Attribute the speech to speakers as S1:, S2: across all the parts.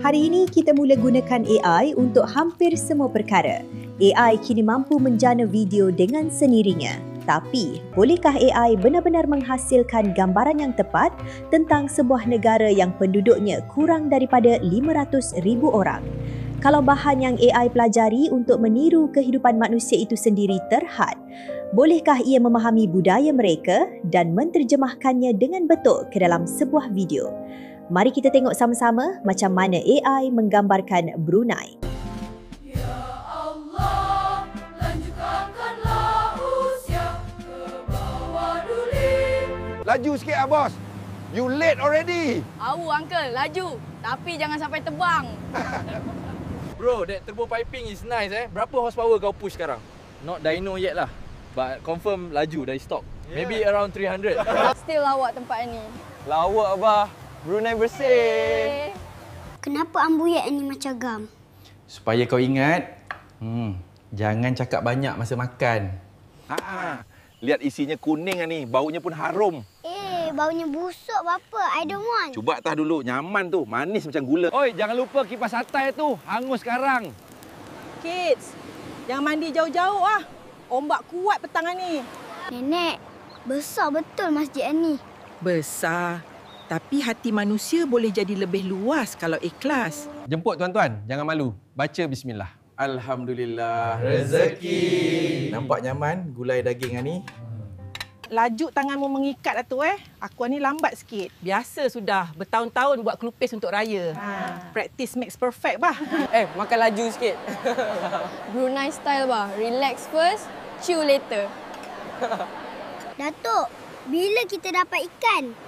S1: Hari ini kita mula gunakan AI untuk hampir semua perkara. AI kini mampu menjana video dengan sendirinya. Tapi, bolehkah AI benar-benar menghasilkan gambaran yang tepat tentang sebuah negara yang penduduknya kurang daripada 500,000 orang? Kalau bahan yang AI pelajari untuk meniru kehidupan manusia itu sendiri terhad, bolehkah ia memahami budaya mereka dan menterjemahkannya dengan betul ke dalam sebuah video? Mari kita tengok sama-sama macam mana AI menggambarkan Brunei.
S2: Ya Allah, lanjutkanlah usia ke bawah duli.
S3: Laju sikit ah, bos. You late already.
S2: Uncle, laju. Tapi jangan sampai terbang.
S4: Bro, that turbo piping is nice Berapa horsepower kau push sekarang? Not dyno yet lah. But confirm laju dari stock. Maybe around 300.
S2: Still lawak tempat ni.
S5: Lawak abah. Brunei bersih.
S6: Kenapa ambuyat ni macam gam?
S7: Supaya kau ingat, jangan cakap banyak masa makan.
S3: Lihat isinya kuning ni, baunya pun harum.
S6: Baunya busuk bapa. I don't want.
S3: Cuba atas dulu, nyaman tu, manis macam gula.
S4: Oi, jangan lupa kipas atas tu. Hangus sekarang.
S8: Kids, jangan mandi jauh-jauh ah. Ombak kuat petang ni.
S6: Nenek, besar betul masjid ni.
S8: Besar. Tapi hati manusia boleh jadi lebih luas kalau ikhlas.
S7: Jemput tuan-tuan, jangan malu. Baca bismillah. Alhamdulillah, rezeki. Nampak nyaman gulai daging ni?
S8: Laju tanganmu mengikat lah tu Aku ni lambat sikit. Biasa sudah bertahun-tahun buat kelupis untuk raya. Practice makes perfect bah.
S5: Makan laju sikit.
S2: Brunei style bah. Relax first, chew later.
S6: Datuk, bila kita dapat ikan?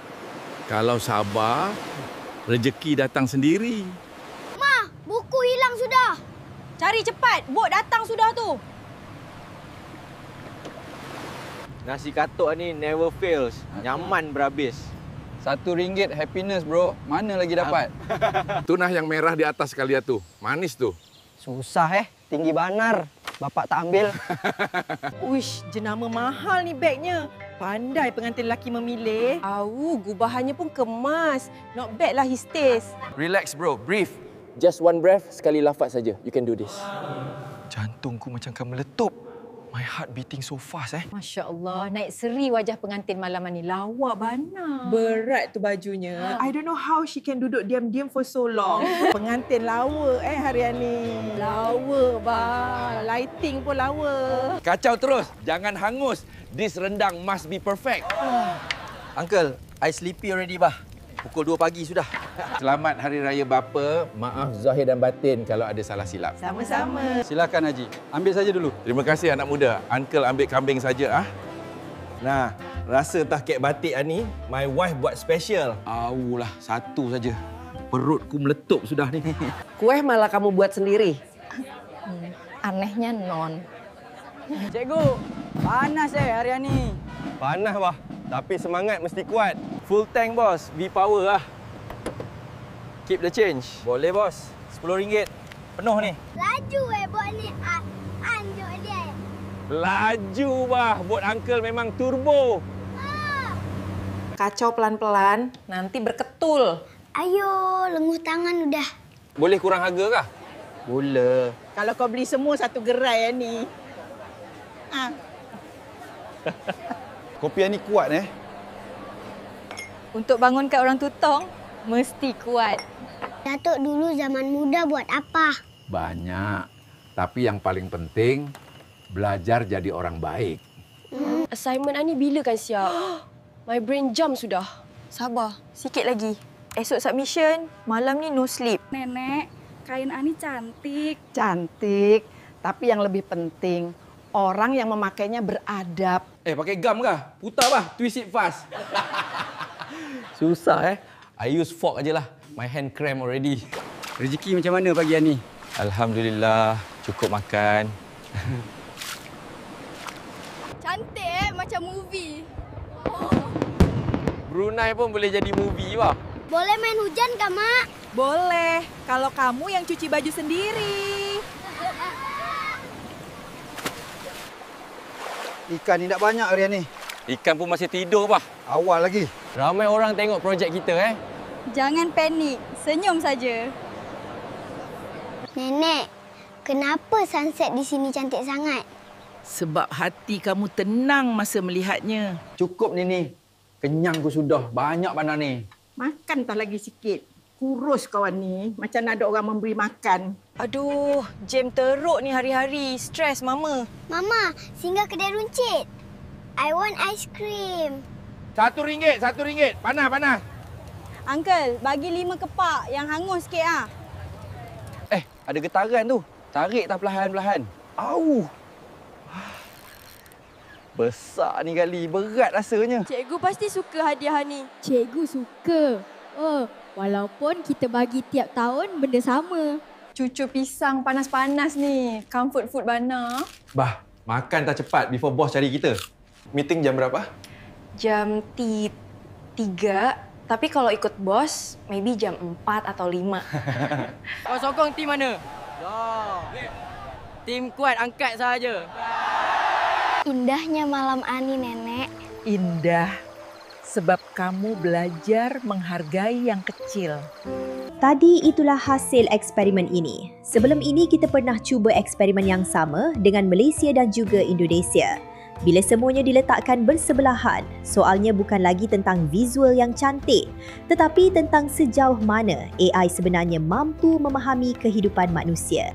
S3: Kalau sabar, rezeki datang sendiri.
S6: Ma, buku hilang sudah.
S8: Cari cepat, bot datang sudah tu.
S5: Nasi katuk ni never fails. Nyaman berhabis.
S4: RM1 happiness bro. Mana lagi dapat?
S3: Tunah yang merah di atas sekali tu. Manis tu.
S5: Susah tinggi banar. Bapak tak ambil.
S8: Uish, jenama mahal ni bagnya. Pandai pengantin lelaki memilih. Gubahannya pun kemas. Not bad lah his taste.
S4: Relax bro, breathe.
S5: Just one breath, sekali lafaz saja. You can do this.
S7: Jantungku macam akan meletup. My heart beating so fast
S8: Masya Allah, naik seri wajah pengantin malam ni. Lawak bana. Berat tu bajunya. I don't know how she can duduk diam-diam for so long. Pengantin lawa hari ni. Lawa bah. Lighting pun lawa.
S4: Kacau terus. Jangan hangus. This rendang must be perfect.
S7: Uncle, I sleepy already bah. Pukul 2 pagi sudah.
S3: Selamat Hari Raya Bapa. Maaf zahir dan batin kalau ada salah silap.
S8: Sama-sama.
S4: Silakan Haji. Ambil saja dulu.
S3: Terima kasih anak muda. Uncle ambil kambing saja.
S7: Nah, rasa tah kek batik ni, my wife buat special.
S4: Aulah, satu saja. Perutku meletup sudah ni.
S5: Kuih malah kamu buat sendiri.
S2: Anehnya non.
S5: Cikgu, panas hari ni. Panas bah. Tapi semangat mesti kuat. Full tank bos, V-power lah. Keep the change.
S7: Boleh bos, RM10. Penuh ni.
S6: Laju bot ni. Anjuk dia.
S3: Laju bah. Bot uncle memang turbo.
S8: Kacau pelan-pelan, nanti berketul.
S6: Ayo, lenguh tangan udah.
S3: Boleh kurang harga kah?
S7: Boleh.
S8: Kalau kau beli semua satu gerai ni.
S7: Kopi ni kuat
S2: Untuk bangunkan orang tutong, mesti kuat.
S6: Datuk dulu zaman muda buat apa?
S3: Banyak. Tapi yang paling penting, belajar jadi orang baik.
S9: Assignment Ani bila kan siap? My brain jam sudah.
S2: Sabar, sikit lagi. Esok submission, malam ni no sleep.
S10: Nenek, kain Ani cantik.
S8: Cantik, tapi yang lebih penting, orang yang memakainya beradab.
S4: Pakai gam kah? Putar bah, twist it fast.
S7: Susah
S4: I use fork ajalah. My hand cramp already.
S5: Rezeki macam mana pagi ni?
S4: Alhamdulillah, cukup makan.
S2: Cantik macam movie.
S4: Brunei pun boleh jadi movie bah.
S6: Boleh main hujan kah, Mak?
S8: Boleh, kalau kamu yang cuci baju sendiri.
S5: Ikan ni tak banyak hari ni.
S4: Ikan pun masih tidur bah.
S5: Awal lagi.
S4: Ramai orang tengok projek kita
S2: Jangan panik, senyum saja.
S6: Nenek, kenapa sunset di sini cantik sangat?
S8: Sebab hati kamu tenang masa melihatnya.
S5: Cukup Nini. Kenyang ku sudah. Banyak mana ni.
S8: Makan tak lagi sikit. Kurus kawan ni. Macam nak ada orang memberi makan.
S11: Aduh, jam teruk ni hari-hari. Stres, Mama.
S6: Mama, singgah kedai runcit. I want ice cream.
S3: RM1. Panas.
S10: Uncle, bagi 5 kepak yang hangus sikit ah.
S5: Ada getaran tu. Tarik tak perlahan-perlahan. Au! Besar ni kali. Berat rasanya.
S9: Cikgu pasti suka hadiah ni.
S12: Cikgu suka. Oh, walaupun kita bagi tiap tahun benda sama.
S2: Cucur pisang panas-panas ni. Comfort food Bana.
S7: Bah, makan tak cepat before bos cari kita. Meeting jam berapa?
S11: Jam 3. Tapi kalau ikut bos, maybe jam 4 atau 5.
S4: Kau sokong tim mana? Tim kuat angkat saja.
S6: Indahnya malam Ani, Nenek.
S8: Indah. Sebab kamu belajar menghargai yang kecil.
S1: Tadi itulah hasil eksperimen ini. Sebelum ini kita pernah cuba eksperimen yang sama dengan Malaysia dan juga Indonesia. Bila semuanya diletakkan bersebelahan, soalnya bukan lagi tentang visual yang cantik, tetapi tentang sejauh mana AI sebenarnya mampu memahami kehidupan manusia.